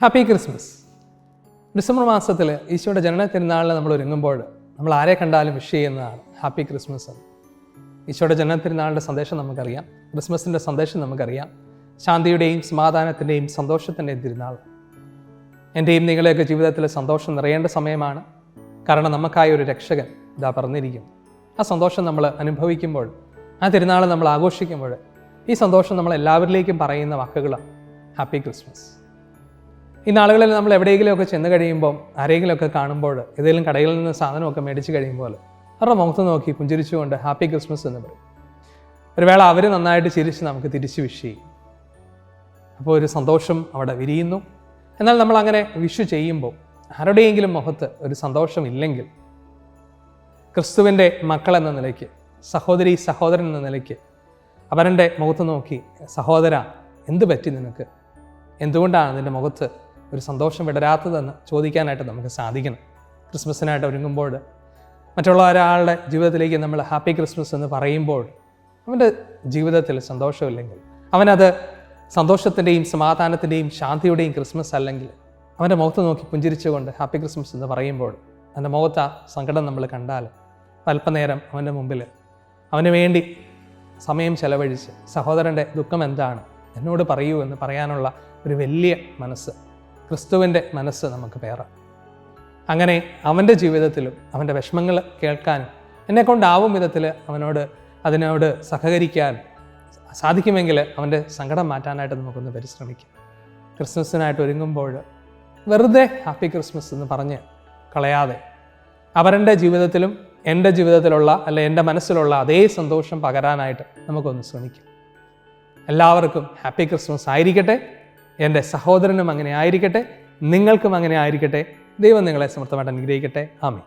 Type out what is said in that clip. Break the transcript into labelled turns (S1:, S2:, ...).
S1: Happy Christmas. December മാസത്തിൽ ഈശോയുടെ ജനന തിരുനാളിൽ നമ്മൾ ഒരുങ്ങുമ്പോൾ നമ്മൾ ആരെ കണ്ടാലും വിഷ് ചെയ്യുന്നതാണ് ഹാപ്പി ക്രിസ്മസ് എന്ന്. ഈശോയുടെ ജനന തിരുനാളിൻ്റെ സന്ദേശം നമുക്കറിയാം, ക്രിസ്മസിൻ്റെ സന്ദേശം നമുക്കറിയാം. ശാന്തിയുടെയും സമാധാനത്തിൻ്റെയും സന്തോഷത്തിൻ്റെയും തിരുനാൾ. എൻ്റെയും നിങ്ങളെയൊക്കെ ജീവിതത്തിൽ സന്തോഷം നിറയേണ്ട സമയമാണ്. കാരണം നമുക്കായി ഒരു രക്ഷകൻ ഇതാ പറഞ്ഞിരിക്കും. ആ സന്തോഷം നമ്മൾ അനുഭവിക്കുമ്പോൾ, ആ തിരുനാൾ നമ്മൾ ആഘോഷിക്കുമ്പോൾ, ഈ സന്തോഷം നമ്മൾ എല്ലാവരിലേക്കും പറയുന്ന വാക്കുകളാണ് ഹാപ്പി ക്രിസ്മസ്. ഈ നാളുകളിൽ നമ്മൾ എവിടെയെങ്കിലുമൊക്കെ ചെന്ന് കഴിയുമ്പോൾ, ആരെങ്കിലുമൊക്കെ കാണുമ്പോൾ, ഏതെങ്കിലും കടയിൽ നിന്ന് സാധനമൊക്കെ മേടിച്ച് കഴിയുമ്പോൾ അവരുടെ മുഖത്ത് നോക്കി പുഞ്ചിരിച്ചുകൊണ്ട് ഹാപ്പി ക്രിസ്മസ് എന്ന് പറയും. ഒരു വേള അവർ നന്നായിട്ട് ചിരിച്ച് നമുക്ക് തിരിച്ച് വിഷ് ചെയ്യും. അപ്പോൾ ഒരു സന്തോഷം അവിടെ വിരിയുന്നു. എന്നാൽ നമ്മൾ അങ്ങനെ വിഷ് ചെയ്യുമ്പോൾ ആരുടെയെങ്കിലും മുഖത്ത് ഒരു സന്തോഷമില്ലെങ്കിൽ, ക്രിസ്തുവിൻ്റെ മക്കളെന്ന നിലയ്ക്ക്, സഹോദരി സഹോദരൻ എന്ന നിലയ്ക്ക് അവരുടെ മുഖത്ത് നോക്കി, സഹോദര എന്ത് പറ്റി നിനക്ക്, എന്തുകൊണ്ടാണ് നിൻ്റെ മുഖത്ത് ഒരു സന്തോഷം വിടരാത്തതെന്ന് ചോദിക്കാനായിട്ട് നമുക്ക് സാധിക്കണം. ക്രിസ്മസിനായിട്ട് ഒരുങ്ങുമ്പോൾ മറ്റുള്ള ഒരാളുടെ ജീവിതത്തിലേക്ക് നമ്മൾ ഹാപ്പി ക്രിസ്മസ് എന്ന് പറയുമ്പോൾ അവൻ്റെ ജീവിതത്തിൽ സന്തോഷമില്ലെങ്കിൽ, അവനത് സന്തോഷത്തിൻ്റെയും സമാധാനത്തിൻ്റെയും ശാന്തിയുടെയും ക്രിസ്മസ് അല്ലെങ്കിൽ, അവൻ്റെ മുഖത്ത് നോക്കി പുഞ്ചിരിച്ചുകൊണ്ട് ഹാപ്പി ക്രിസ്മസ് എന്ന് പറയുമ്പോൾ അവൻ്റെ മുഖത്ത് ആ സങ്കടം നമ്മൾ കണ്ടാൽ അല്പനേരം അവൻ്റെ മുമ്പിൽ അവന് വേണ്ടി സമയം ചെലവഴിച്ച് സഹോദരൻ്റെ ദുഃഖം എന്താണ് എന്നോട് പറയൂ എന്ന് പറയാനുള്ള ഒരു വലിയ മനസ്സ്, ക്രിസ്തുവിൻ്റെ മനസ്സ് നമുക്ക് പേറാം. അങ്ങനെ അവൻ്റെ ജീവിതത്തിലും അവൻ്റെ വിഷമങ്ങൾ കേൾക്കാനും എന്നെക്കൊണ്ടാവും വിധത്തിൽ അതിനോട് സഹകരിക്കാൻ സാധിക്കുമെങ്കിൽ അവൻ്റെ സങ്കടം മാറ്റാനായിട്ട് നമുക്കൊന്ന് പരിശ്രമിക്കാം. ക്രിസ്മസിനായിട്ട് ഒരുങ്ങുമ്പോൾ വെറുതെ ഹാപ്പി ക്രിസ്മസ് എന്ന് പറഞ്ഞ് കളയാതെ അവരുടെ ജീവിതത്തിലും എൻ്റെ ജീവിതത്തിലുള്ള എൻ്റെ മനസ്സിലുള്ള അതേ സന്തോഷം പകരാനായിട്ട് നമുക്കൊന്ന് ശ്രമിക്കാം. എല്ലാവർക്കും ഹാപ്പി ക്രിസ്മസ് ആയിരിക്കട്ടെ. എൻ്റെ സഹോദരനും അങ്ങനെ ആയിരിക്കട്ടെ, നിങ്ങൾക്കും അങ്ങനെ ആയിരിക്കട്ടെ. ദൈവം നിങ്ങളെ സമൃദ്ധമായിട്ട് അനുഗ്രഹിക്കട്ടെ. ആമേൻ.